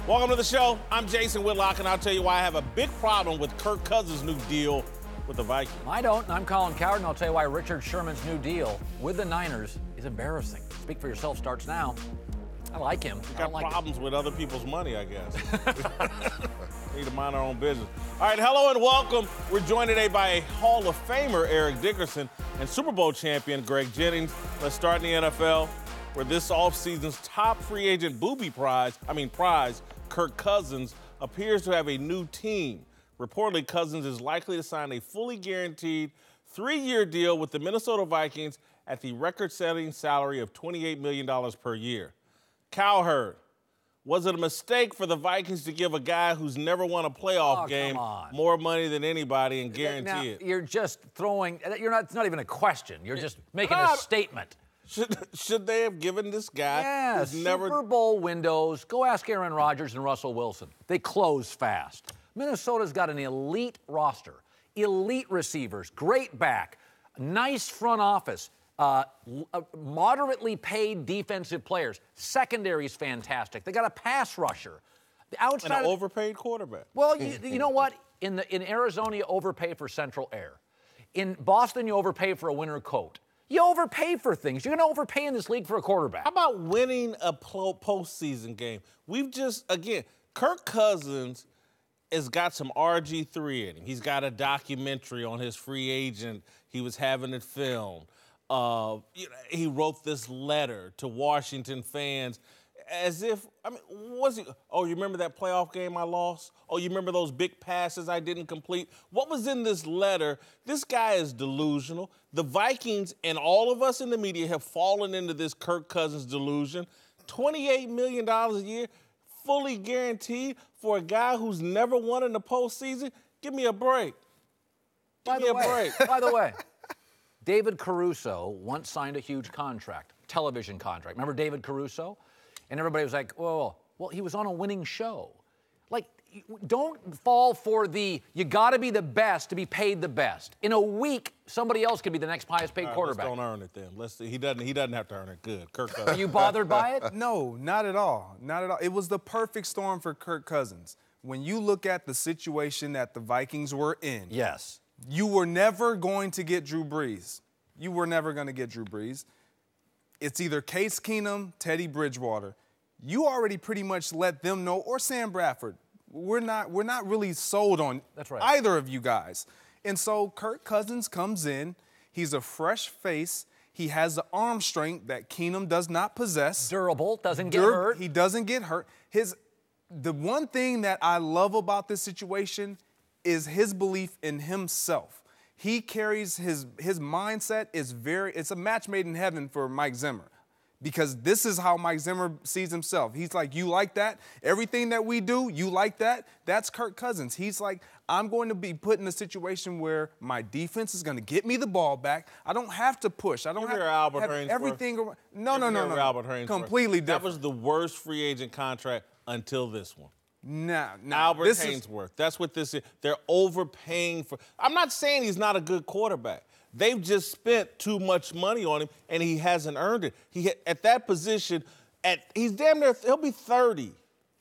Welcome to the show. I'm Jason Whitlock, and I'll tell you why I have a big problem with Kirk Cousins' new deal with the Vikings. I don't, and I'm Colin Cowherd, and I'll tell you why Richard Sherman's new deal with the Niners is embarrassing. Speak for yourself starts now. I like him. We got problems with other people's money, I guess. Need to mind our own business. All right, hello and welcome. We're joined today by a Hall of Famer, Eric Dickerson, and Super Bowl champion, Greg Jennings. Let's start in the NFL, where this offseason's top free agent prize, Kirk Cousins, appears to have a new team. Reportedly, Cousins is likely to sign a fully guaranteed 3-year deal with the Minnesota Vikings at the record-setting salary of $28 million per year. Cowherd, was it a mistake for the Vikings to give a guy who's never won a playoff game more money than anybody and guarantee it? You're just throwing, it's not even a question. You're just making a statement. Should they have given this guy who's never... Super Bowl windows, go ask Aaron Rodgers and Russell Wilson. They close fast. Minnesota's got an elite roster, elite receivers, great back, nice front office, moderately paid defensive players. Secondary's fantastic. They got a pass rusher. The outside and an overpaid quarterback. Well, you know what? In Arizona, you overpay for central air. In Boston, you overpay for a winter coat. You overpay for things. You're going to overpay in this league for a quarterback. How about winning a postseason game? We've just, again, Kirk Cousins has got some RG3 in him. He's got a documentary on his free agent. He was having it filmed. He wrote this letter to Washington fans as if, you remember that playoff game I lost? Oh, you remember those big passes I didn't complete? What was in this letter? This guy is delusional. The Vikings and all of us in the media have fallen into this Kirk Cousins delusion. $28 million a year, fully guaranteed for a guy who's never won in the postseason? Give me a break. Give me a break. By the way, David Caruso once signed a huge contract, television contract. Remember David Caruso? And everybody was like, well, he was on a winning show. Like, don't fall for you got to be the best to be paid the best. In a week, somebody else could be the next highest paid quarterback. Let's don't earn it then. He doesn't have to earn it. Good. Kirk Cousins. Are you bothered by it? No, not at all. Not at all. It was the perfect storm for Kirk Cousins. When you look at the situation that the Vikings were in, yes, you were never going to get Drew Brees. You were never going to get Drew Brees. It's either Case Keenum, Teddy Bridgewater. You already pretty much let them know, or Sam Bradford. We're not really sold on either of you guys. And so Kirk Cousins comes in. He's a fresh face. He has the arm strength that Keenum does not possess. Durable, doesn't get hurt. He doesn't get hurt. The one thing that I love about this situation is his belief in himself. He carries his mindset it's a match made in heaven for Mike Zimmer, because this is how Mike Zimmer sees himself. He's like, you like that? Everything that we do, you like that? That's Kirk Cousins. He's like, I'm going to be put in a situation where my defense is going to get me the ball back. I don't have to push. I don't have to have everything around. No. Completely different. That was the worst free agent contract until this one. No. Albert Hainsworth. That's what this is. They're overpaying for. I'm not saying he's not a good quarterback. They've just spent too much money on him, and he hasn't earned it. At that position, he's damn near, he'll be 30.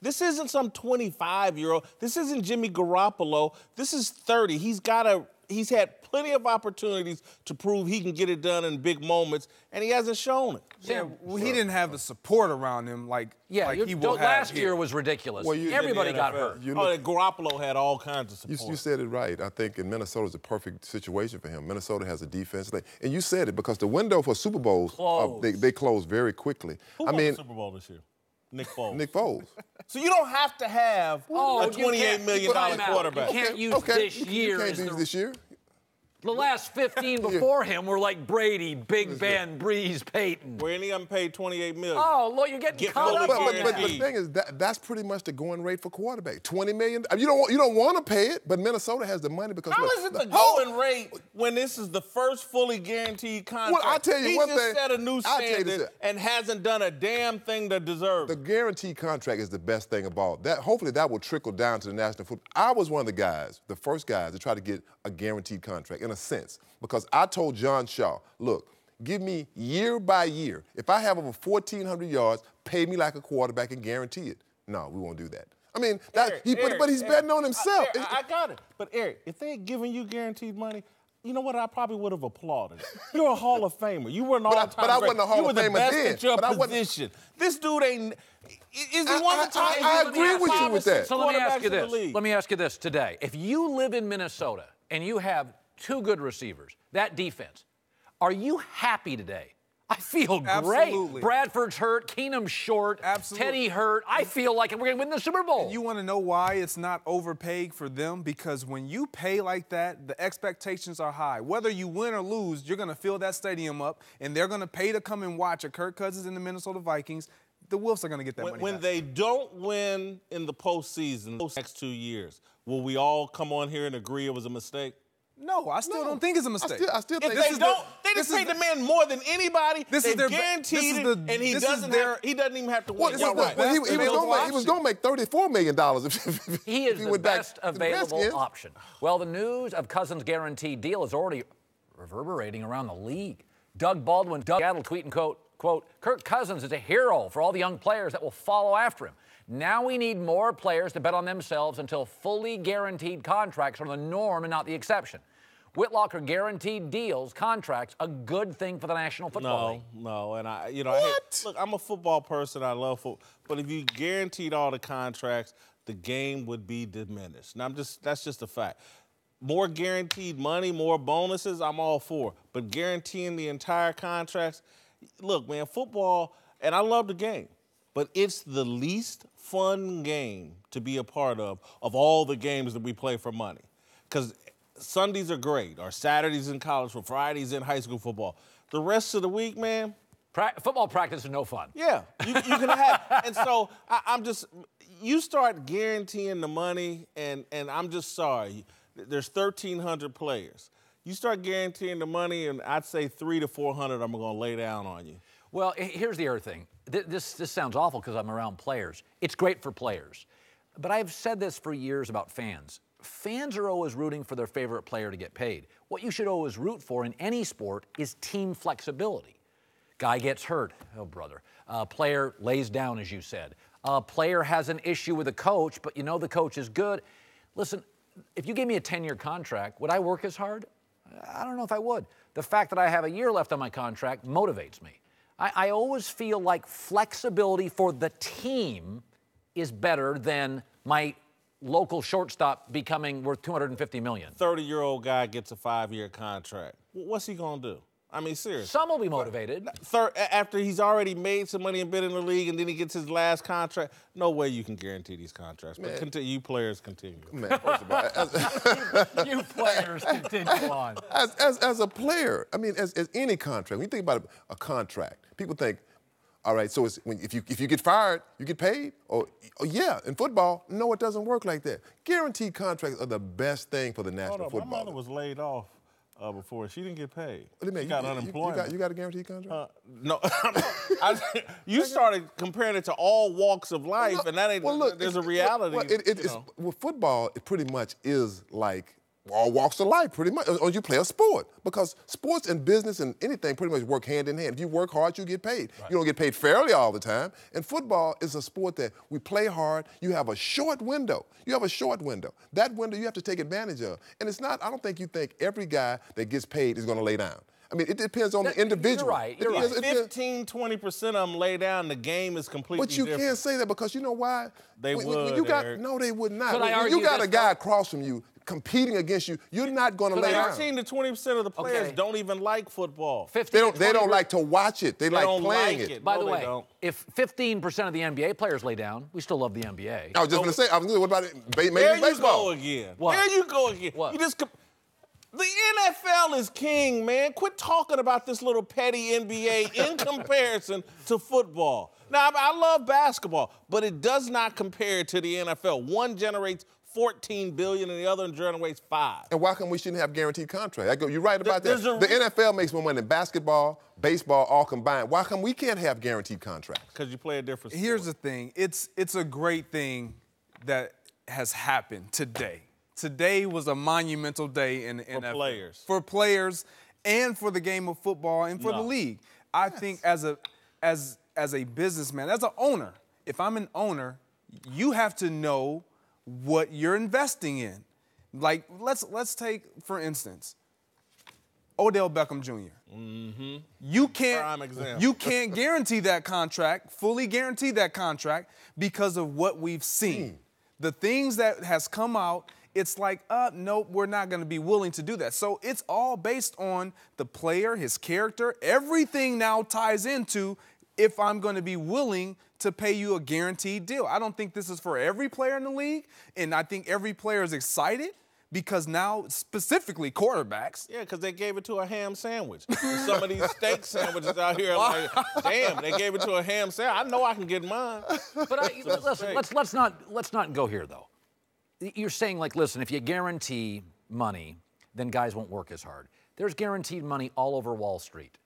This isn't some 25-year-old. This isn't Jimmy Garoppolo. This is 30. He's had plenty of opportunities to prove he can get it done in big moments, and he hasn't shown it. He didn't have the support around him like he will have last year was ridiculous. Well, everybody got hurt. Garoppolo had all kinds of support. You said it right. I think in Minnesota is a perfect situation for him. Minnesota has a defense. And you said it, because the window for Super Bowls, they close very quickly. Who won the Super Bowl this year? Nick Foles. So you don't have to have a $28 million quarterback. You can't use this year. You can't use this year. The last 15 before him were like Brady, Big Ben, Brees, Peyton. Where any of them paid $28 million. Oh, look, you're getting caught up. But the thing is, that's pretty much the going rate for quarterback. $20 million. You don't want to pay it, but Minnesota has the money because. How is it the going rate when this is the first fully guaranteed contract? Well, I tell you one thing. He just set a new standard and hasn't done a damn thing to deserve it. The guaranteed contract is the best thing about that. Hopefully, that will trickle down to the National Football. I was one of the guys, the first guys, to try to get a guaranteed contract in a sense. Because I told John Shaw, look, give me year by year. If I have over 1,400 yards, pay me like a quarterback and guarantee it. no, we won't do that. I mean, but he's Eric, betting on himself. I got it. But, Eric, if they had given you guaranteed money, you know what? I probably would have applauded. You're a Hall of Famer. You were an all-time great. But I wasn't a Hall of Famer then. You were the best at your position. This dude ain't. Is he one of the top? I agree with you with that. So let me ask you this. Let me ask you this today. If you live in Minnesota and you have 2 good receivers, that defense, are you happy today? I feel great. Absolutely. Bradford's hurt. Keenum's short. Absolutely. Teddy hurt. I feel like we're going to win the Super Bowl. And you want to know why it's not overpaid for them? Because when you pay like that, the expectations are high. Whether you win or lose, you're going to fill that stadium up, and they're going to pay to come and watch a Kirk Cousins and the Minnesota Vikings. The Wolves are going to get that money When back. they don't win in the postseason, those next 2 years, will we all come on here and agree it was a mistake? No, I still don't think it's a mistake. I still think If they don't, they just paid the man more than anybody. This is their guaranteed it, and he doesn't even have to win. He was going to make $34 million if he is he the went best back to the available Redskins. option. Well, the news of Cousins' guaranteed deal is already reverberating around the league. Doug Baldwin, Seattle, tweeting, quote, Kirk Cousins is a hero for all the young players that will follow after him. Now we need more players to bet on themselves until fully guaranteed contracts are the norm and not the exception. Whitlock are guaranteed deals, contracts, a good thing for the National Football League. No, and look, I'm a football person. I love football, but if you guaranteed all the contracts, the game would be diminished. Now, that's just a fact. More guaranteed money, more bonuses, I'm all for. But guaranteeing the entire contracts, look, man, football, and I love the game, but it's the least fun game to be a part of all the games that we play for money. Because Sundays are great, or Saturdays in college, or Fridays in high school football. The rest of the week, man. Football practice is no fun. Yeah, you can have. And so you start guaranteeing the money, and I'm just sorry. There's 1,300 players. You start guaranteeing the money, and I'd say 300 to 400 I'm going to lay down on you. Well, here's the other thing. This sounds awful because I'm around players. It's great for players. But I've said this for years about fans. Fans are always rooting for their favorite player to get paid. What you should always root for in any sport is team flexibility. Guy gets hurt. Oh, brother. Player lays down, as you said. Player has an issue with a coach, but you know the coach is good. Listen, if you gave me a 10-year contract, would I work as hard? I don't know if I would. The fact that I have a year left on my contract motivates me. I always feel like flexibility for the team is better than my local shortstop becoming worth $250 million. 30-year-old guy gets a 5-year contract. What's he going to do? I mean, seriously. Some will be motivated. After he's already made some money and been in the league, and then he gets his last contract, no way you can guarantee these contracts. Man. But you players continue. Man, first of all, you players continue on. As a player, I mean, as any contract, when you think about a contract, people think, all right, so if you get fired, you get paid? Or yeah, in football, no, it doesn't work like that. Guaranteed contracts are the best thing for the National Football League. My mother was laid off before. She didn't get paid. What do you mean? She got unemployment. You got a guaranteed contract? No. You started comparing it to all walks of life, and that ain't. Well, look, there's a reality. With football, it pretty much is like all walks of life, pretty much. Or you play a sport, because sports and business and anything pretty much work hand in hand. If you work hard, you get paid. Right. You don't get paid fairly all the time. And football is a sport that we play hard. You have a short window. That window you have to take advantage of. And it's not. I don't think you think every guy that gets paid is going to lay down. I mean, it depends on the individual. You're right. 15, 20% of them lay down. The game is completely different. But you can't say that, because you know why? They would. No, they would not. When you got a guy across from you competing against you, you're not going to lay down. 15 to 20% of the players don't even like football. They don't like to watch it. They like playing it. By the way, if 15% of the NBA players lay down, we still love the NBA. I was just going to say, what about Major League Baseball? There you go again. What? There you go again. What? The NFL is king, man. Quit talking about this little petty NBA in comparison to football. Now, I love basketball, but it does not compare to the NFL. One generates $14 billion and the other generates $5 billion. And why come we shouldn't have guaranteed contracts? You're right about that. The NFL makes more money than basketball, baseball, all combined. Why come we can't have guaranteed contracts? Because you play a different sport. Here's the thing. It's a great thing that has happened today. Today was a monumental day in the NFL. Players. For players and for the game of football and for the league. I think as a businessman, as an owner, if I'm an owner, you have to know what you're investing in. Like, let's take, for instance, Odell Beckham Jr. Mm-hmm. You Prime example. can't guarantee that contract, fully guarantee that contract because of what we've seen. The things that has come out, it's like, nope, we're not going to be willing to do that. So it's all based on the player, his character. Everything now ties into if I'm going to be willing to pay you a guaranteed deal. I don't think this is for every player in the league, and I think every player is excited because now, specifically quarterbacks. Yeah, because they gave it to a ham sandwich. And some of these steak sandwiches out here are like, damn, they gave it to a ham sandwich. I know I can get mine. But listen, let's not go here though. You're saying, like, listen, if you guarantee money, then guys won't work as hard. There's guaranteed money all over Wall Street.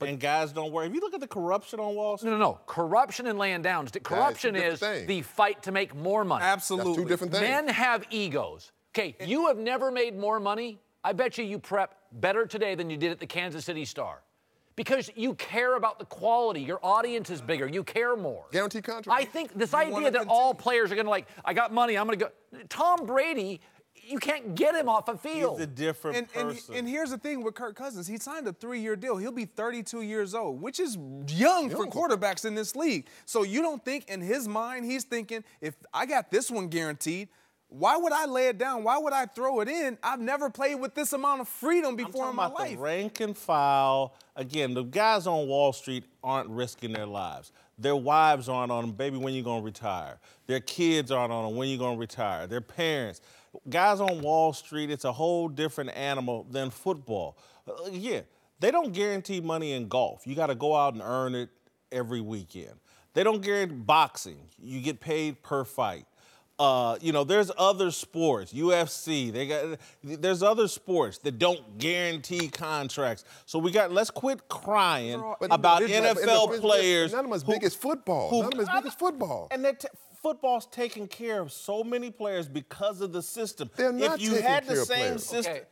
And guys don't work. If you look at the corruption on Wall Street. No. Corruption and laying down. Corruption is the fight to make more money. Absolutely. That's two different things. Men have egos. Okay, you have never made more money. I bet you prep better today than you did at the Kansas City Star. Because you care about the quality. Your audience is bigger. You care more. Guaranteed contract. I think this idea that all players are going to, like, I got money, I'm going to go. Tom Brady, you can't get him off a field. He's a different person. And here's the thing with Kirk Cousins. He signed a 3-year deal. He'll be 32 years old, which is young for quarterbacks in this league. So you don't think in his mind he's thinking, if I got this one guaranteed, why would I lay it down? Why would I throw it in? I've never played with this amount of freedom before in my life. The rank and file. Again, the guys on Wall Street aren't risking their lives. Their wives aren't on them, baby, when you going to retire. Their kids aren't on them, when you going to retire. Their parents. Guys on Wall Street, it's a whole different animal than football. Yeah, they don't guarantee money in golf. You got to go out and earn it every weekend. They don't guarantee boxing. You get paid per fight. There's other sports, UFC. There's other sports that don't guarantee contracts. So let's quit crying about NFL players. None of them as big as football. None of them as big as football. And football's taking care of so many players because of the system. They're not if you had the taking care of same players. system, Okay,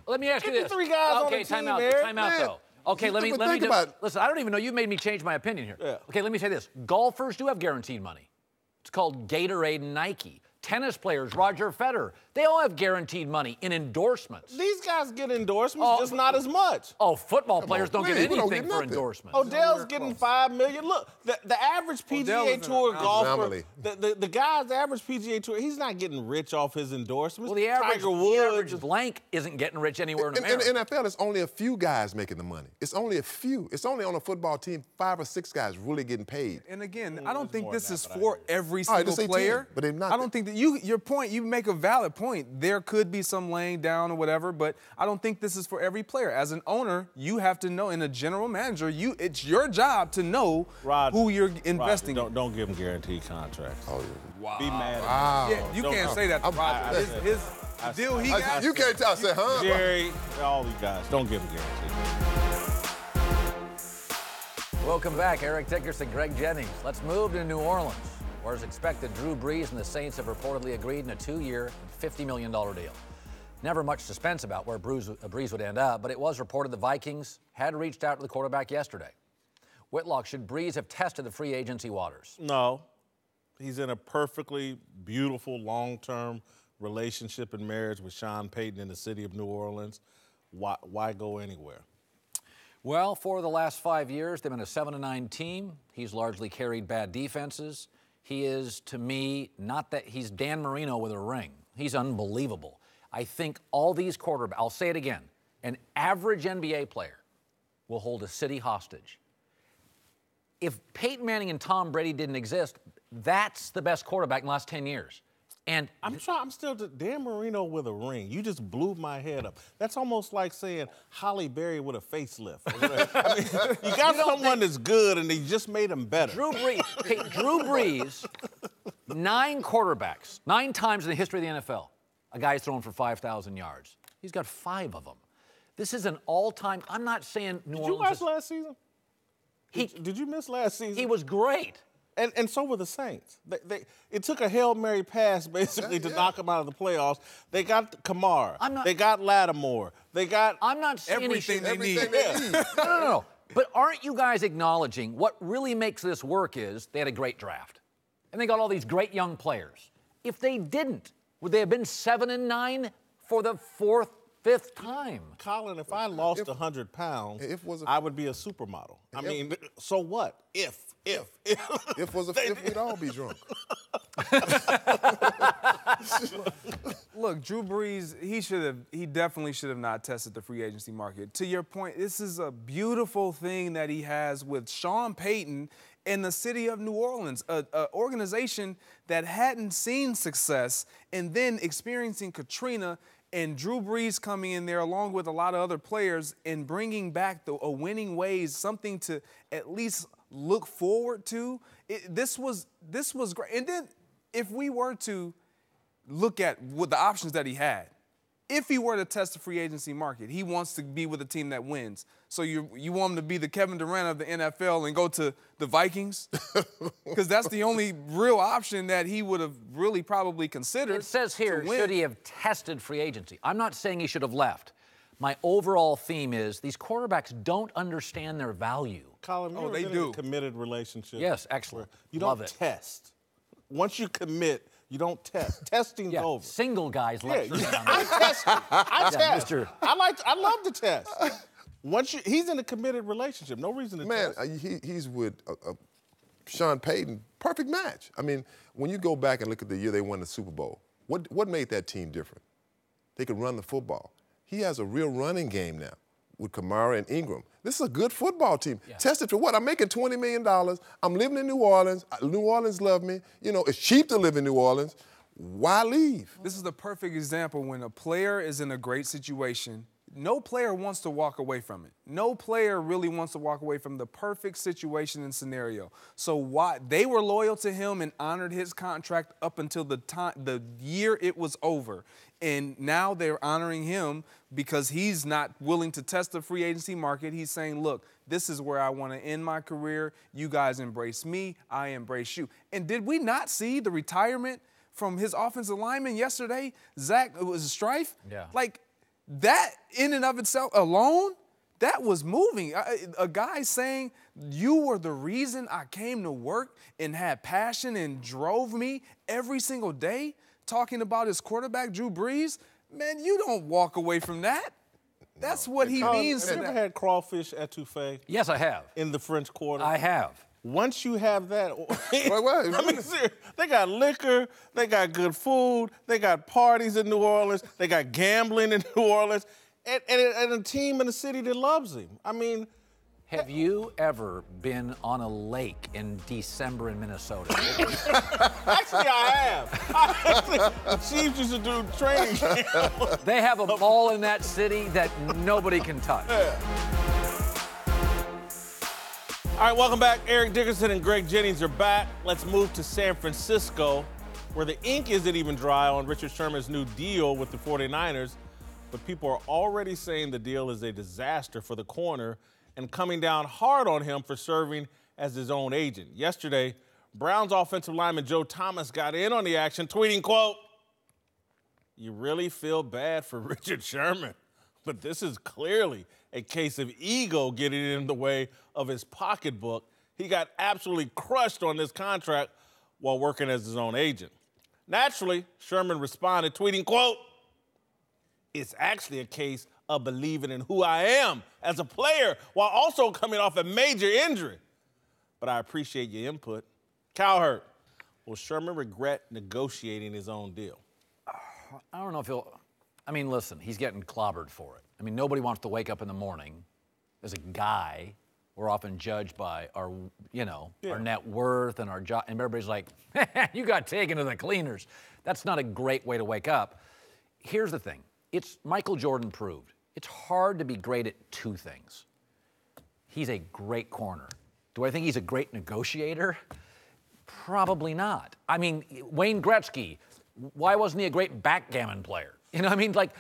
let me ask you this. 53 guys on the team, time out, Eric. time out though. Okay, let me listen, I don't even know, you made me change my opinion here. Yeah. Okay, let me say this. Golfers do have guaranteed money. It's called Gatorade and Nike. Tennis players, Roger Federer, they all have guaranteed money in endorsements. These guys get endorsements, just not as much. Oh, football players don't get anything for endorsements. Odell's getting $5 million. Look, the average PGA Tour golfer, the guy's the average PGA Tour, he's not getting rich off his endorsements. Well, the average Tiger Woods, blank isn't getting rich anywhere in America. In the NFL, it's only a few guys making the money. It's only a few. It's only on a football team, 5 or 6 guys really getting paid. And again, I don't think this is for every single player. 10, but they're not. I don't think that your point, you make a valid point. There could be some laying down or whatever, but I don't think this is for every player. As an owner, you have to know, and a general manager, it's your job to know who you're investing in. Don't give him guaranteed contracts. Oh, Wow. Be mad at Wow. Yeah, you can't say that to Roger. His deal he got. You can't tell. I said, huh? Jerry, all these guys, don't give him guaranteed. Welcome back, Eric Dickerson, Greg Jennings. Let's move to New Orleans, where as expected, Drew Brees and the Saints have reportedly agreed in a 2-year, $50 million deal. Never much suspense about where Brees would end up, but it was reported the Vikings had reached out to the quarterback yesterday. Whitlock, should Brees have tested the free agency waters? No. He's in a perfectly beautiful long-term relationship and marriage with Sean Payton in the city of New Orleans. Why go anywhere? Well, for the last 5 years, they've been a 7-9 team. He's largely carried bad defenses. He is, to me, not that he's Dan Marino with a ring. He's unbelievable. I think all these quarterbacks, I'll say it again, an average NBA player will hold a city hostage. If Peyton Manning and Tom Brady didn't exist, that's the best quarterback in the last 10 years. And I'm still Dan Marino with a ring. You just blew my head up. That's almost like saying Holly Berry with a facelift. I mean, you got someone that's good, and they just made him better. Drew Brees, 9 quarterbacks, 9 times in the history of the NFL, a guy's thrown for 5,000 yards. He's got 5 of them. This is an all-time. I'm not saying New Orleans. Did you watch last season? Did you miss last season? He was great. And so were the Saints. It took a Hail Mary pass, basically, to knock them out of the playoffs. They got Kamara. They got Lattimore. They got I'm not saying everything they need. No. But aren't you guys acknowledging what really makes this work is they had a great draft? and they got all these great young players. If they didn't, would they have been 7-9 for the fifth time? Colin, if I lost 100 pounds, I would be a supermodel. I mean, so what? If we'd all be drunk. Look, Drew Brees, he definitely should have not tested the free agency market. To your point, this is a beautiful thing that he has with Sean Payton in the city of New Orleans, an organization that hadn't seen success, and then experiencing Katrina and Drew Brees coming in there along with a lot of other players and bringing back a winning ways, something to at least look forward to. This was great. And then if we were to look at what the options that he had, if he were to test the free agency market, he wants to be with a team that wins. So you want him to be the Kevin Durant of the NFL and go to the Vikings? Because that's the only real option that he would have really probably considered. It says here, should he have tested free agency? I'm not saying he should have left. My overall theme is these quarterbacks don't understand their value. Colin, they do. In a committed relationship. Yes, excellent. You Love don't it. test. Once you commit, you don't test. Testing's over. Single guys lecturing on I test. I test. Mr. I love to test. He's in a committed relationship. No reason to test. He's with Sean Payton. Perfect match. I mean, when you go back and look at the year they won the Super Bowl, what made that team different? They could run the football. He has a real running game now with Kamara and Ingram. This is a good football team. Yeah. Tested for what? I'm making $20 million. I'm living in New Orleans. New Orleans love me. You know, it's cheap to live in New Orleans. Why leave? This is the perfect example when a player is in a great situation. No player wants to walk away from it. No player really wants to walk away from the perfect situation and scenario. So why they were loyal to him and honored his contract up until the year it was over. And now they're honoring him because he's not willing to test the free agency market. He's saying, look, this is where I want to end my career. You guys embrace me. I embrace you. And did we not see the retirement from his offensive lineman yesterday? It was Strife? Yeah. Like, that in and of itself alone, that was moving. A guy saying, you were the reason I came to work and had passion and drove me every single day, talking about his quarterback, Drew Brees. Man, you don't walk away from that. That's what he means. Have you ever had crawfish etouffee? Yes, I have. In the French Quarter? I have. Once you have that, wait. I mean, seriously, they got liquor, they got good food, they got parties in New Orleans, they got gambling in New Orleans, and a team in the city that loves him. I mean, have you ever been on a lake in December in Minnesota? Actually, I have. The Chiefs used to do training camp. They have a ball in that city that nobody can touch. Yeah. All right, welcome back. Eric Dickerson and Greg Jennings are back. Let's move to San Francisco, where the ink isn't even dry on Richard Sherman's new deal with the 49ers, but people are already saying the deal is a disaster for the corner and coming down hard on him for serving as his own agent. Yesterday, Browns offensive lineman Joe Thomas got in on the action, tweeting, quote, "You really feel bad for Richard Sherman, but this is clearly a case of ego getting in the way of his pocketbook. He got absolutely crushed on this contract while working as his own agent." Naturally, Sherman responded, tweeting, quote, "It's actually a case of believing in who I am as a player while also coming off a major injury. But I appreciate your input." Cowherd, will Sherman regret negotiating his own deal? I don't know if he'll. I mean, listen, he's getting clobbered for it. I mean, nobody wants to wake up in the morning as a guy. We're often judged by our, our net worth and our job. And everybody's like, you got taken to the cleaners. That's not a great way to wake up. Here's the thing. It's Michael Jordan proved. It's hard to be great at two things. He's a great corner. Do I think he's a great negotiator? Probably not. I mean, Wayne Gretzky, why wasn't he a great backgammon player? You know what I mean? Like,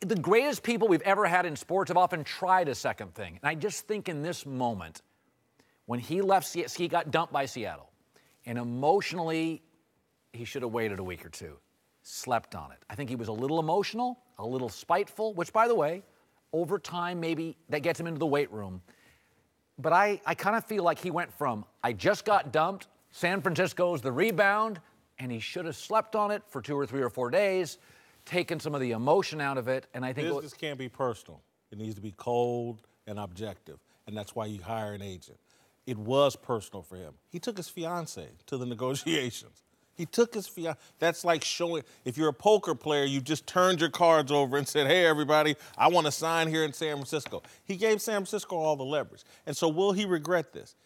the greatest people we've ever had in sports have often tried a second thing. And I just think in this moment, when he left, he got dumped by Seattle. And emotionally, he should have waited a week or two. Slept on it. I think he was a little emotional, a little spiteful, which, by the way, over time, maybe that gets him into the weight room. But I kind of feel like he went from, I just got dumped, San Francisco's the rebound, and he should have slept on it for 2 or 3 or 4 days, taken some of the emotion out of it, and I think business can't be personal. It needs to be cold and objective, and that's why you hire an agent. It was personal for him. He took his fiancée to the negotiations. He took his fiancée. That's like showing, if you're a poker player, you just turned your cards over and said, hey, everybody, I want to sign here in San Francisco. He gave San Francisco all the leverage. And so will he regret this?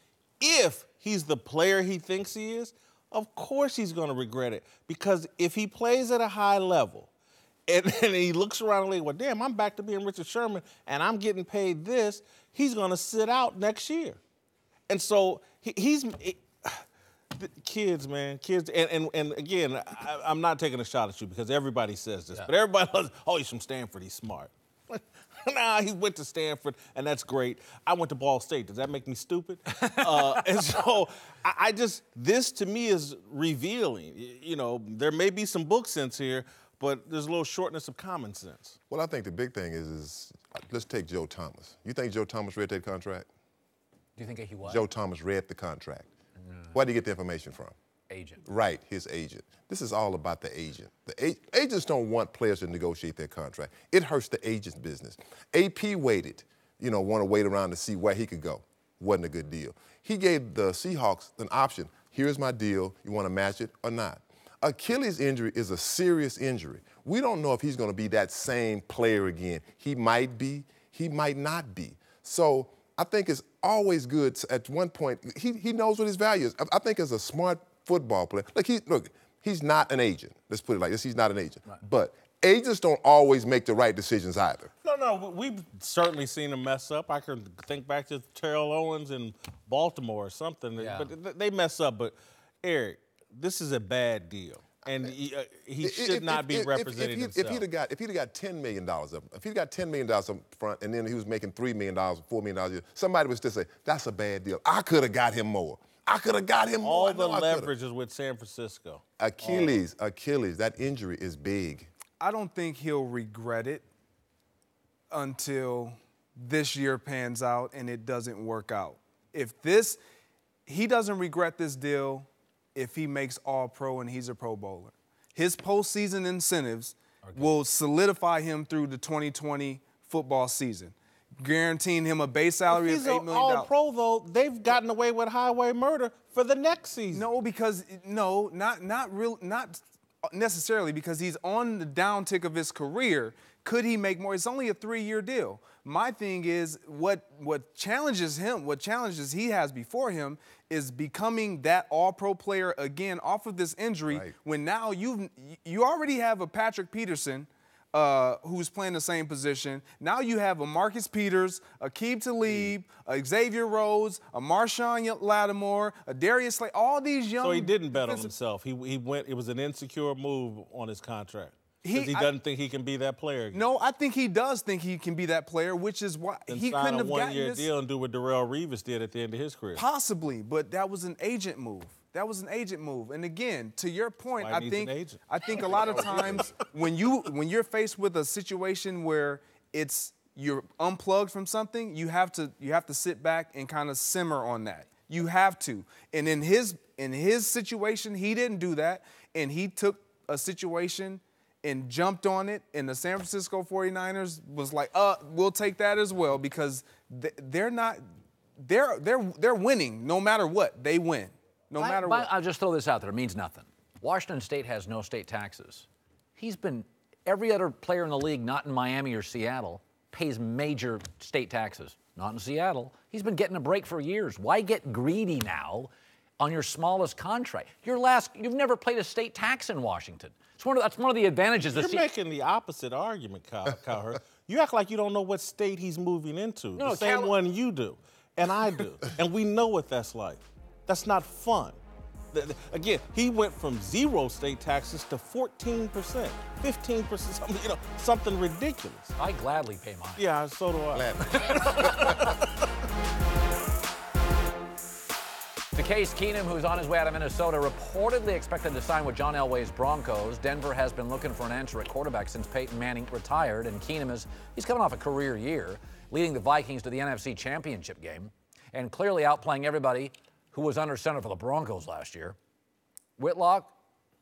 If he's the player he thinks he is, of course he's going to regret it. Because if he plays at a high level, and he looks around and like, well, damn, I'm back to being Richard Sherman, and I'm getting paid this, he's going to sit out next year. And so kids, man, kids. And again, I'm not taking a shot at you because everybody says this, but everybody loves, oh, he's from Stanford, he's smart. Nah, he went to Stanford, and that's great. I went to Ball State. Does that make me stupid? And so this to me is revealing. You know, there may be some book sense here, but there's a little shortness of common sense. Well, I think the big thing is let's take Joe Thomas. You think Joe Thomas read that contract? Do you think he was? Joe Thomas read the contract. Where did he get the information from? Agent. Right, his agent. This is all about the agent. Agents don't want players to negotiate their contract. It hurts the agent's business. AP waited, want to wait around to see where he could go. Wasn't a good deal. He gave the Seahawks an option. Here's my deal. You want to match it or not? Achilles injury is a serious injury. We don't know if he's going to be that same player again. He might be. He might not be. So I think it's always good at one point. He knows what his value is. I think as a smart football player, he's not an agent. Let's put it like this. He's not an agent. Right. But agents don't always make the right decisions either. No, we've certainly seen him mess up. I can think back to Terrell Owens in Baltimore or something. Yeah. But they mess up. But, Eric, this is a bad deal. And he should not be representing himself. If he'd have got $10 million up, if he'd got $10 million up front and then he was making $3 million, $4 million a year, somebody would still say, that's a bad deal. I could have got him more. I could have got him more. All the leverage is with San Francisco. Achilles, that injury is big. I don't think he'll regret it until this year pans out and it doesn't work out. He doesn't regret this deal if he makes All-Pro and he's a Pro Bowler. His postseason incentives will solidify him through the 2020 football season, guaranteeing him a base salary of $8 million. All-Pro, though, they've gotten away with highway murder for the next season. Not necessarily, because he's on the downtick of his career. Could he make more? It's only a 3-year deal. My thing is what challenges he has before him is becoming that All-Pro player again off of this injury. Right. When now you already have a Patrick Peterson who's playing the same position. Now you have a Marcus Peters, a Aqib Talib, a Xavier Rhodes, a Marshawn Lattimore, a Darius Slay, all these young. So he didn't bet on himself. He went. It was an insecure move on his contract. Because he doesn't think he can be that player again. No, I think he does think he can be that player, which is why he couldn't have gotten this. Sign a one-year deal and do what Darrelle Revis did at the end of his career. Possibly, but that was an agent move. And again, to your point, I think a lot of times when you're faced with a situation where you're unplugged from something, you have to sit back and kind of simmer on that. You have to. And in his situation, he didn't do that, and he took a situation and jumped on it, and the San Francisco 49ers was like, we'll take that as well, because they're winning no matter what. They win no matter what. I'll just throw this out there. It means nothing. Washington State has no state taxes. Every other player in the league, not in Miami or Seattle, pays major state taxes. Not in Seattle. He's been getting a break for years. Why get greedy now on your smallest contract? You've never paid a state tax in Washington. That's one of the advantages. You're making the opposite argument, Cowherd. You act like you don't know what state he's moving into. The same one you do, and I do. And we know what that's like. That's not fun. Again, he went from 0 state taxes to 14%, 15%, something ridiculous. I gladly pay mine. Yeah, so do I. The case Keenum, who's on his way out of Minnesota, reportedly expected to sign with John Elway's Broncos. Denver has been looking for an answer at quarterback since Peyton Manning retired, and Keenum he's coming off a career year, leading the Vikings to the NFC Championship game, and clearly outplaying everybody who was under center for the Broncos last year. Whitlock,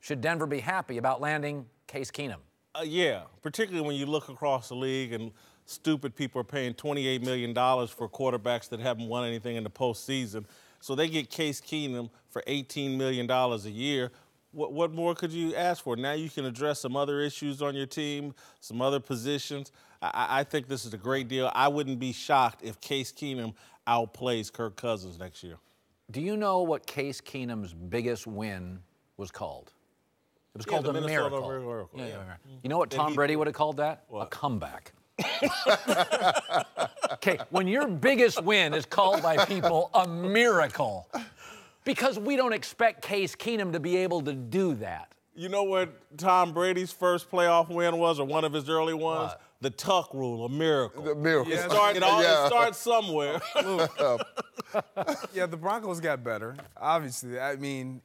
should Denver be happy about landing Case Keenum? Yeah, particularly when you look across the league and stupid people are paying $28 million for quarterbacks that haven't won anything in the postseason. So they get Case Keenum for $18 million a year. What more could you ask for? Now you can address some other issues on your team, some other positions. I think this is a great deal. I wouldn't be shocked if Case Keenum outplays Kirk Cousins next year. Do you know what Case Keenum's biggest win was called? It was called the a Minnesota miracle. Miracle. Yeah. You know what Tom Brady would have called that? What? A comeback. Okay, when your biggest win is called by people a miracle, because we don't expect Case Keenum to be able to do that. You know what Tom Brady's first playoff win was, or one of his early ones? What? The tuck rule, a miracle. The miracle. It starts somewhere. Yeah, the Broncos got better. Obviously, I mean,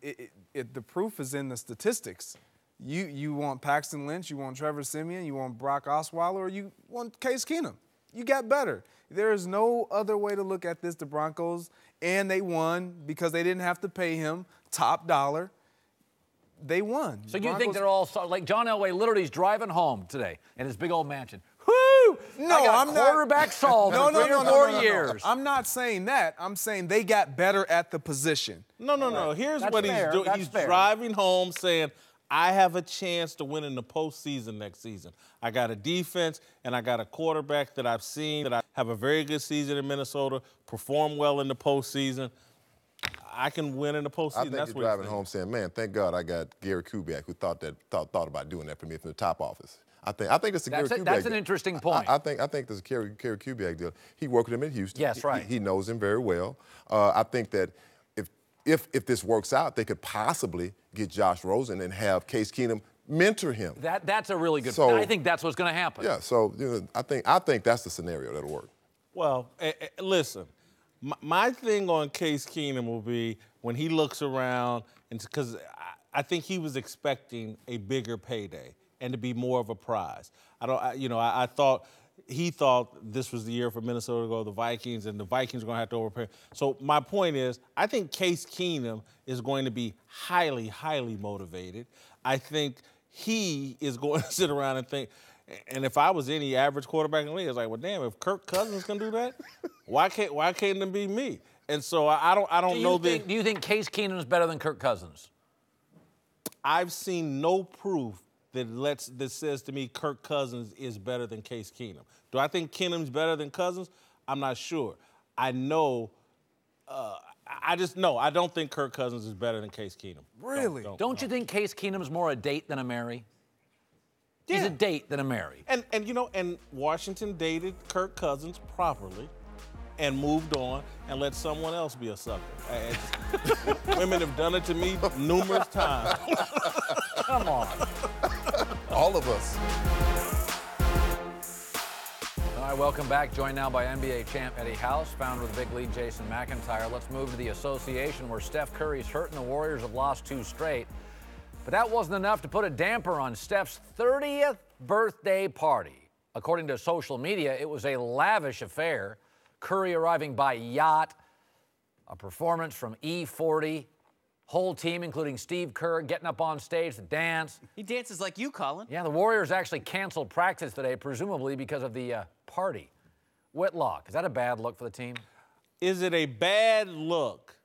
the proof is in the statistics. You want Paxton Lynch, you want Trevor Siemian, you want Brock Osweiler, or you want Case Keenum. You got better. There is no other way to look at this. The Broncos, and they won because they didn't have to pay him top dollar. They won. So you think they're all like John Elway literally is driving home today in his big old mansion. Whoo! No, I got I'm quarterback solved for 3 or 4 years. I'm not saying that. I'm saying they got better at the position. No. Here's That's what fair. he's doing. That's He's fair. driving home saying, I have a chance to win in the postseason next season. I got a defense and I got a quarterback that I've seen that I have a very good season in Minnesota, perform well in the postseason. I can win in the postseason. I think That's you're what driving home saying, man, thank God I got Gary Kubiak, who thought about doing that for me from the top office. I think it's a Gary Kubiak That's an deal. interesting point. I think there's a Gary Kubiak deal. He worked with him in Houston. Yes, right. He knows him very well. I think that if this works out, they could possibly get Josh Rosen and have Case Keenum mentor him. That's a really good So- point. I think that's what's going to happen. Yeah, so I think that's the scenario that'll work. Well, listen, my thing on Case Keenum will be when he looks around, and because I think he was expecting a bigger payday and to be more of a prize. I thought he thought this was the year for Minnesota to go to the Vikings, and the Vikings are going to have to overpay. So my point is, I think Case Keenum is going to be highly, highly motivated. I think he is going to sit around and think, and if I was any average quarterback in the league, it's like, well, damn, if Kirk Cousins can do that, why can't it be me? And so I don't know that. Do you think Case Keenum is better than Kirk Cousins? I've seen no proof that says to me Kirk Cousins is better than Case Keenum. Do I think Keenum's better than Cousins? I'm not sure. I know. I just know. I don't think Kirk Cousins is better than Case Keenum. Really? Don't you think Case Keenum's more a date than a marry? Yeah. He's a date than a marry. And Washington dated Kirk Cousins properly and moved on and let someone else be a sucker. Women have done it to me numerous times. Come on. All of us. All right, welcome back. Joined now by NBA champ Eddie House, founder of the big league Jason McIntyre. Let's move to the association where Steph Curry's hurt and the Warriors have lost 2 straight. But that wasn't enough to put a damper on Steph's 30th birthday party. According to social media, it was a lavish affair. Curry arriving by yacht, a performance from E40, whole team, including Steve Kerr, getting up on stage to dance. He dances like you, Colin. Yeah, the Warriors actually canceled practice today, presumably because of the party. Whitlock, is that a bad look for the team? Is it a bad look?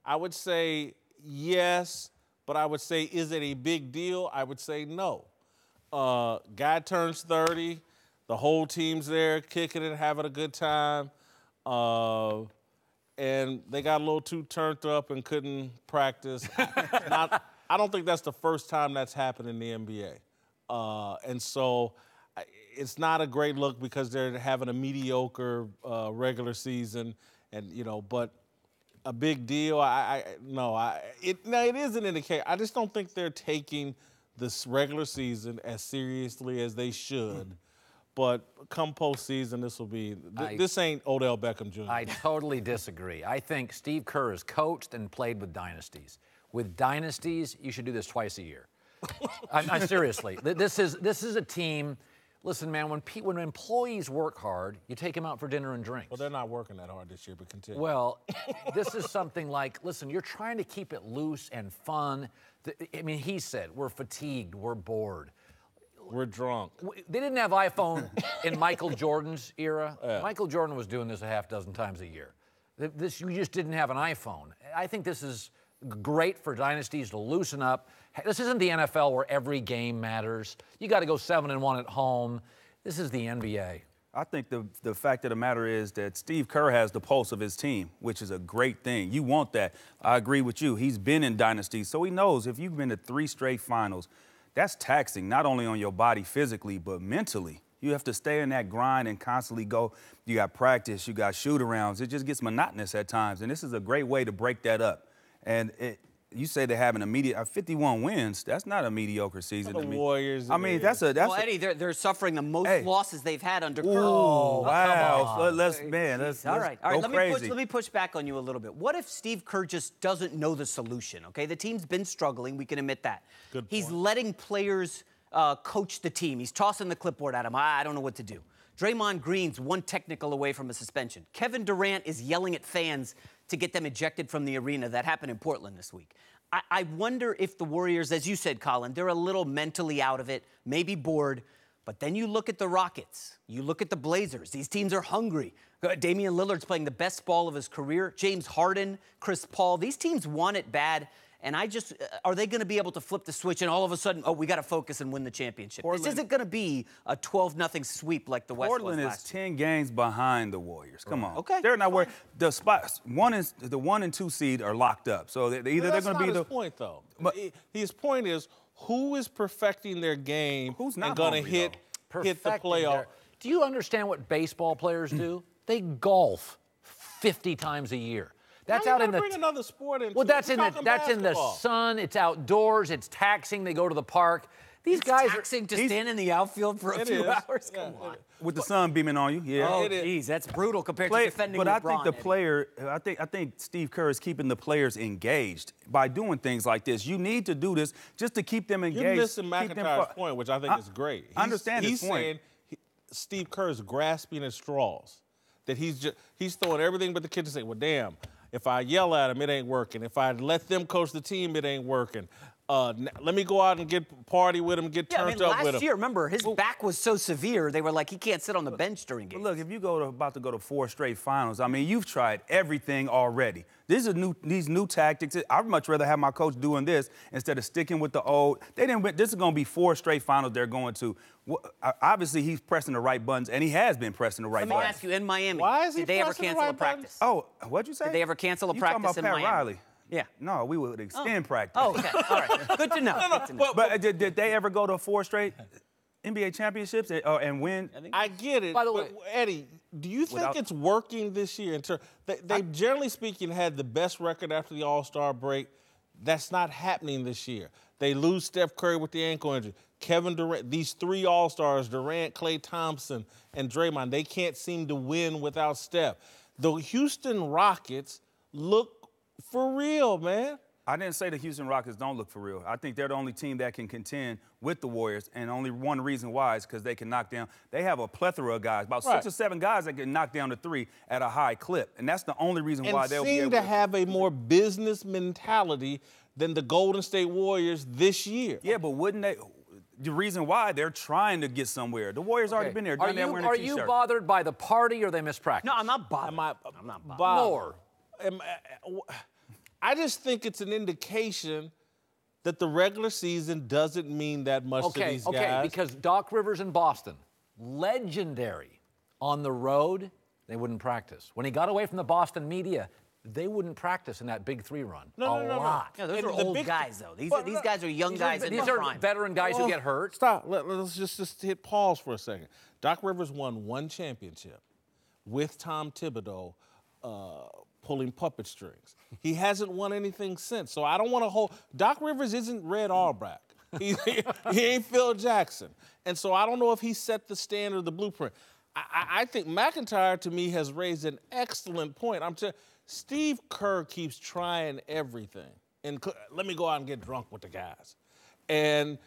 I would say yes, but I would say, is it a big deal? I would say no. Guy turns 30, the whole team's there, kicking it, having a good time. And they got a little too turned up and couldn't practice. I don't think that's the first time that's happened in the NBA. And so it's not a great look because they're having a mediocre regular season, but a big deal. It is an indicator. I just don't think they're taking this regular season as seriously as they should. But come postseason, this ain't Odell Beckham Jr. I totally disagree. I think Steve Kerr has coached and played with dynasties. With dynasties, you should do this twice a year. I'm seriously. This is a team. Listen, man, when employees work hard, you take them out for dinner and drinks. Well, they're not working that hard this year, but continue. Well, this is something like, listen, you're trying to keep it loose and fun. I mean, he said, we're fatigued, we're bored. We're drunk. They didn't have iPhone in Michael Jordan's era. Yeah. Michael Jordan was doing this a half dozen times a year. You just didn't have an iPhone. I think this is great for dynasties to loosen up. This isn't the NFL where every game matters. You got to go 7-1 at home. This is the NBA. I think the fact of the matter is that Steve Kerr has the pulse of his team, which is a great thing. You want that. I agree with you. He's been in dynasties, so he knows if you've been to 3 straight finals, that's taxing, not only on your body physically, but mentally. You have to stay in that grind and constantly go. You got practice, you got shoot-arounds. It just gets monotonous at times, and this is a great way to break that up. And you say they have 51 wins. That's not a mediocre season to me. Warriors. I mean, that's well, Eddie, they're suffering the most losses they've had under Kerr. Oh, wow. Let's all right. go crazy. Let me push back on you a little bit. What if Steve Kerr just doesn't know the solution? Okay, the team's been struggling. We can admit that. Good point. He's letting players coach the team. He's tossing the clipboard at him. I don't know what to do. Draymond Green's 1 technical away from a suspension. Kevin Durant is yelling at fans to get them ejected from the arena. That happened in Portland this week. I wonder if the Warriors, as you said, Colin, they're a little mentally out of it, maybe bored. But then you look at the Rockets. You look at the Blazers. These teams are hungry. Damian Lillard's playing the best ball of his career. James Harden, Chris Paul. These teams want it bad. And are they going to be able to flip the switch and all of a sudden, we got to focus and win the championship? This isn't going to be a 12-0 sweep like the West was last year. Portland is 10 games behind the Warriors. Come on. Okay. They're not worried. The spots, the 1 and 2 seed are locked up. So they're going to be That's not his point, though. But his point is, who is perfecting their game who's not and going to hit the playoff? Do you understand what baseball players do? They golf 50 times a year. That's out in the. Bring another sport into. Well, that's in the sun. It's outdoors. It's taxing. They go to the park. These guys taxing to stand in the outfield for a few hours. Come on. With the sun beaming on you, yeah. Oh, geez, that's brutal compared to defending LeBron. But I think the player, I think Steve Kerr is keeping the players engaged by doing things like this. You need to do this just to keep them engaged. You're missing McIntyre's point, which I think is great. I understand his point. He's saying Steve Kerr is grasping at straws. That he's throwing everything but the kitchen sink. Well, damn. If I yell at him, it ain't working. If I let them coach the team, it ain't working. Let me go out and party with him, get turned up with him. Last year, remember, his back was so severe, they were like, he can't sit on the bench during games. But look, if you about to go to 4 straight finals, I mean, you've tried everything already. These new tactics. I'd much rather have my coach doing this instead of sticking with the old. This is going to be 4 straight finals they're going to. Obviously, he's pressing the right buttons, and he has been pressing the right buttons. Let me ask you, in Miami, did they ever cancel a practice? Oh, what'd you say? Did they ever cancel a practice in Miami? Riley? Yeah. No, we would extend practice. Oh, okay. All right. Good to know. But did they ever go to 4 straight NBA championships and win? I get it. By the way, Eddie, do you think it's working this year? They generally speaking, had the best record after the All-Star break. That's not happening this year. They lose Steph Curry with the ankle injury. Kevin Durant, these 3 All-Stars, Durant, Klay Thompson, and Draymond, they can't seem to win without Steph. The Houston Rockets look for real, man. I didn't say the Houston Rockets don't look for real. I think they're the only team that can contend with the Warriors, and only one reason why is because they can knock down. They have a plethora of guys, about 6 or 7 guys that can knock down the 3 at a high clip, and that's the only reason why they'll be able to have a more business mentality than the Golden State Warriors this year. Yeah, but wouldn't they? The reason why they're trying to get somewhere. The Warriors already been there. Are you bothered by the party or they miss practice? No, I'm not bothered. I'm not bothered. I just think it's an indication that the regular season doesn't mean that much to these guys. Okay, because Doc Rivers in Boston, legendary. On the road, they wouldn't practice. When he got away from the Boston media, they wouldn't practice in that big 3 run. No. Yeah, those are old guys, though. These guys are young guys in their prime. These are veteran guys who get hurt. Stop. Let's just hit pause for a second. Doc Rivers won 1 championship with Tom Thibodeau pulling puppet strings. He hasn't won anything since, so I don't want to hold. Doc Rivers isn't Red Auerbach. He ain't Phil Jackson. And so I don't know if he set the standard, the blueprint. I think McIntyre, to me, has raised an excellent point. Steve Kerr keeps trying everything. And let me go out and get drunk with the guys. And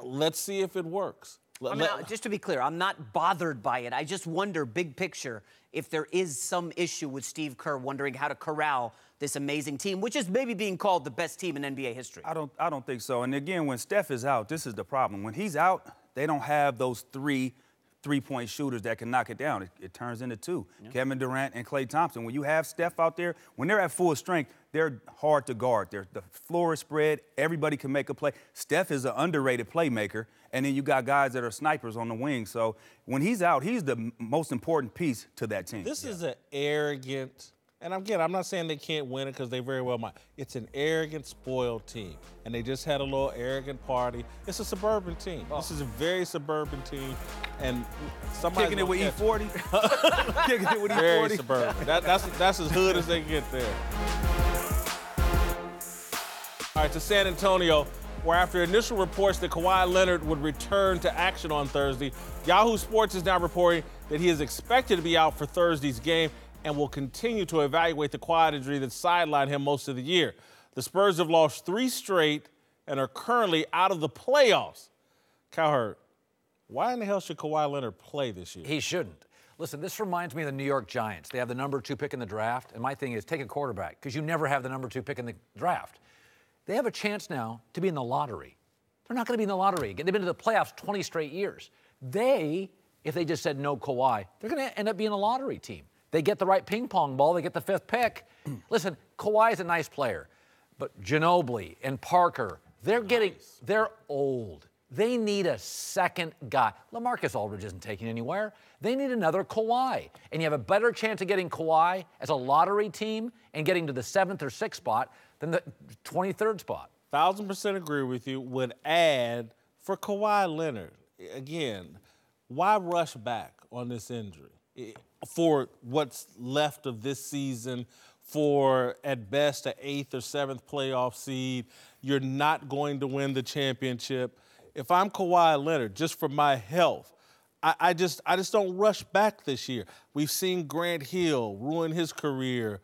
let's see if it works. I mean, just to be clear, I'm not bothered by it. I just wonder, big picture, if there is some issue with Steve Kerr wondering how to corral this amazing team, which is maybe being called the best team in NBA history. I don't think so. And again, when Steph is out, this is the problem. When he's out, they don't have those three-point shooters that can knock it down. It turns into two. Yeah. Kevin Durant and Klay Thompson. When you have Steph out there, when they're at full strength, they're hard to guard. The floor is spread. Everybody can make a play. Steph is an underrated playmaker. And then you got guys that are snipers on the wing. So when he's out, he's the most important piece to that team. This is an arrogant, and again, I'm not saying they can't win it because they very well might. It's an arrogant, spoiled team. And they just had a little arrogant party. It's a suburban team. Oh. This is a very suburban team. And somebody's kicking it with E40. Kicking it with E40. Very suburban. That's as hood as they get there. All right, to San Antonio, where after initial reports that Kawhi Leonard would return to action on Thursday, Yahoo Sports is now reporting that he is expected to be out for Thursday's game and will continue to evaluate the quad injury that sidelined him most of the year. The Spurs have lost 3 straight and are currently out of the playoffs. Cowherd, why in the hell should Kawhi Leonard play this year? He shouldn't. Listen, this reminds me of the New York Giants. They have the number 2 pick in the draft, and my thing is take a quarterback because you never have the number 2 pick in the draft. They have a chance now to be in the lottery. They're not going to be in the lottery again. They've been to the playoffs 20 straight years. If they just said no Kawhi, they're going to end up being a lottery team. They get the right ping pong ball. They get the 5th pick. Listen, Kawhi is a nice player, but Ginobili and Parker, they're old. They need a second guy. LaMarcus Aldridge isn't taking anywhere. They need another Kawhi. And you have a better chance of getting Kawhi as a lottery team and getting to the 7th or 6th spot than the 23rd spot. 1,000% agree with you. Would add for Kawhi Leonard, again, why rush back on this injury? For what's left of this season, for at best an 8th or 7th playoff seed, you're not going to win the championship. If I'm Kawhi Leonard, just for my health, I just don't rush back this year. We've seen Grant Hill ruin his career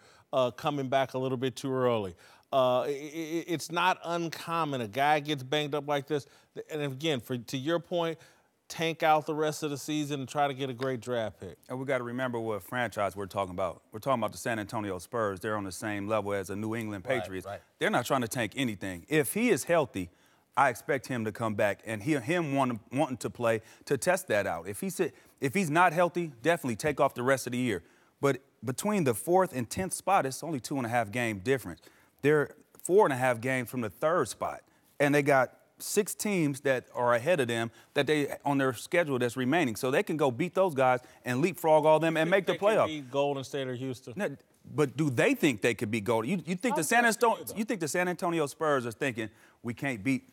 coming back a little bit too early. It's not uncommon. A guy gets banged up like this. And again, to your point, tank out the rest of the season and try to get a great draft pick. And we got to remember what franchise we're talking about. We're talking about the San Antonio Spurs. They're on the same level as the New England Patriots. Right. They're not trying to tank anything. If he is healthy, I expect him to come back and him wanting to play to test that out. If he's not healthy, definitely take off the rest of the year. But between the 4th and 10th spot, it's only 2.5 game difference. They're 4.5 games from the 3rd spot, and they got 6 teams that are ahead of them that they on their schedule that's remaining. So they can go beat those guys and leapfrog all them and make the playoffs. Beat Golden State or Houston. No, but do they think they could beat Golden? You think the San Antonio Spurs are thinking we can't beat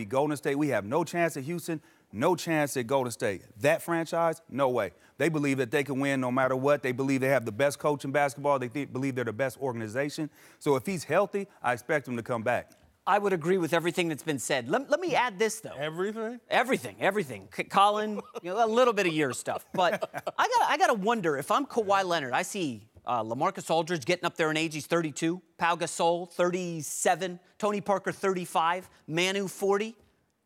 Golden State? We have no chance at Houston, no chance at Golden State. That franchise, no way. They believe that they can win no matter what. They believe they have the best coach in basketball. They believe they're the best organization. So if he's healthy, I expect him to come back. I would agree with everything that's been said. Let me add this, though. Everything? Everything. Colin, a little bit of your stuff. But I got to wonder, if I'm Kawhi Leonard, I see LaMarcus Aldridge getting up there in age. He's 32. Pau Gasol, 37. Tony Parker, 35. Manu, 40.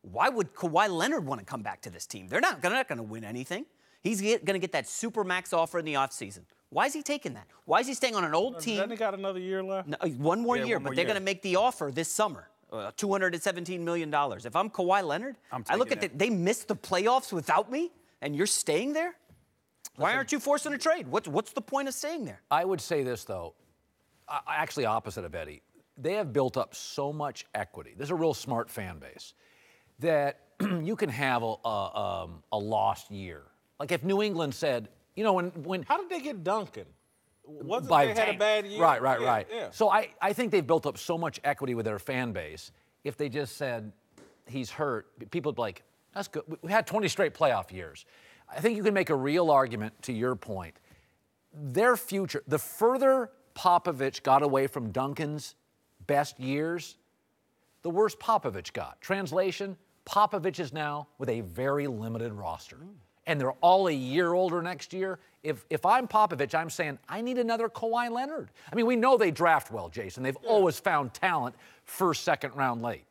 Why would Kawhi Leonard want to come back to this team? They're not going to win anything. He's going to get that Supermax offer in the offseason. Why is he taking that? Why is he staying on an old team? Hasn't he got another year left? No, one more year, but they're going to make the offer this summer. $217 million. If I'm Kawhi Leonard, I look at they missed the playoffs without me, and you're staying there? Why aren't you forcing a trade? What's the point of staying there? I would say this, though, actually opposite of Eddie. They have built up so much equity. There's a real smart fan base that you can have a lost year. Like if New England said, you know, when how did they get Duncan? Wasn't by they had a bad year? Right. Yeah. So I think they've built up so much equity with their fan base. If they just said he's hurt, people would be like, that's good. We had 20 straight playoff years. I think you can make a real argument to your point. Their future, the further Popovich got away from Duncan's best years, the worse Popovich got. Translation, Popovich is now with a very limited roster. And they're all a year older next year. If I'm Popovich, I'm saying, I need another Kawhi Leonard. I mean, we know they draft well, Jason. They've always found talent first, second round late.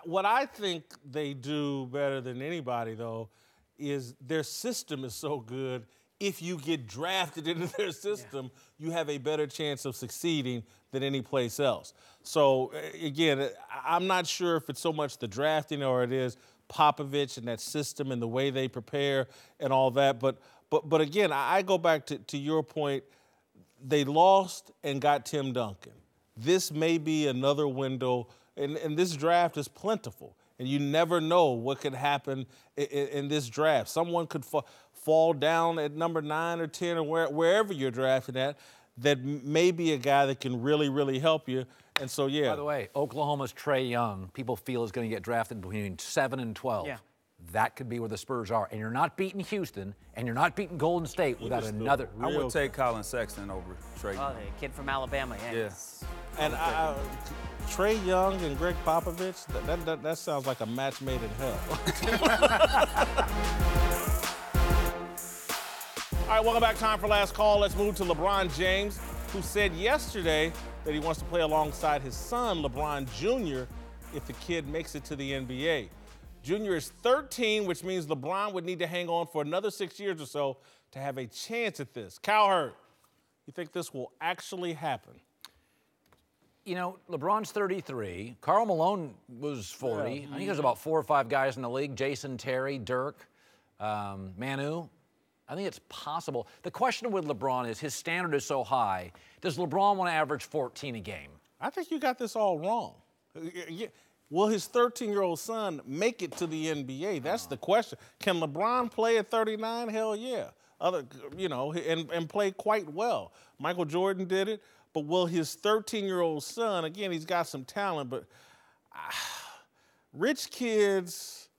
What I think they do better than anybody, though, is their system is so good. If you get drafted into their system, you have a better chance of succeeding than any place else. So, again, I'm not sure if it's so much the drafting or it is Popovich and that system and the way they prepare and all that. But again, I go back to your point. They lost and got Tim Duncan. This may be another window, and this draft is plentiful. And you never know what could happen in this draft. Someone could fall down at number 9 or 10 or wherever you're drafting at that may be a guy that can really, really help you. And so, yeah. By the way, Oklahoma's Trae Young, people feel is going to get drafted between 7 and 12. Yeah. That could be where the Spurs are. And you're not beating Houston, and you're not beating Golden State without another. I would take Colin Sexton over Trae. Oh, the kid from Alabama, yeah. Yes. And Trae Young and Greg Popovich, that sounds like a match made in hell. All right, welcome back. Time for last call. Let's move to LeBron James, who said yesterday that he wants to play alongside his son, LeBron Jr., if the kid makes it to the NBA. Jr. is 13, which means LeBron would need to hang on for another 6 years or so to have a chance at this. Cowherd, you think this will actually happen? You know, LeBron's 33. Karl Malone was 40. I think there's about 4 or 5 guys in the league. Jason Terry, Dirk, Manu. I think it's possible. The question with LeBron is his standard is so high. Does LeBron want to average 14 a game? I think you got this all wrong. Will his 13-year-old son make it to the NBA? That's the question. Can LeBron play at 39? Hell yeah. And play quite well. Michael Jordan did it. But will his 13-year-old son, again, he's got some talent, but rich kids,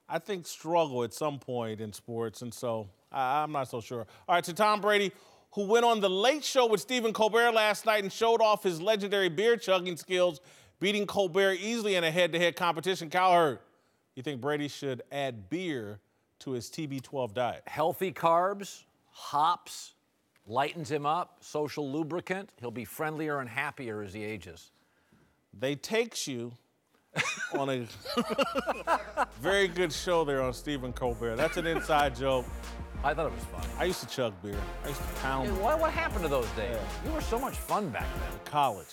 I think, struggle at some point in sports, and so I'm not so sure. All right, to Tom Brady, who went on The Late Show with Stephen Colbert last night and showed off his legendary beer-chugging skills, beating Colbert easily in a head-to-head competition. Cowherd, you think Brady should add beer to his TB12 diet? Healthy carbs, hops, lightens him up, social lubricant. He'll be friendlier and happier as he ages. They takes you on a very good show there on Stephen Colbert. That's an inside joke. I thought it was fun. I used to chug beer. I used to pound. What happened to those days? You were so much fun back then. College.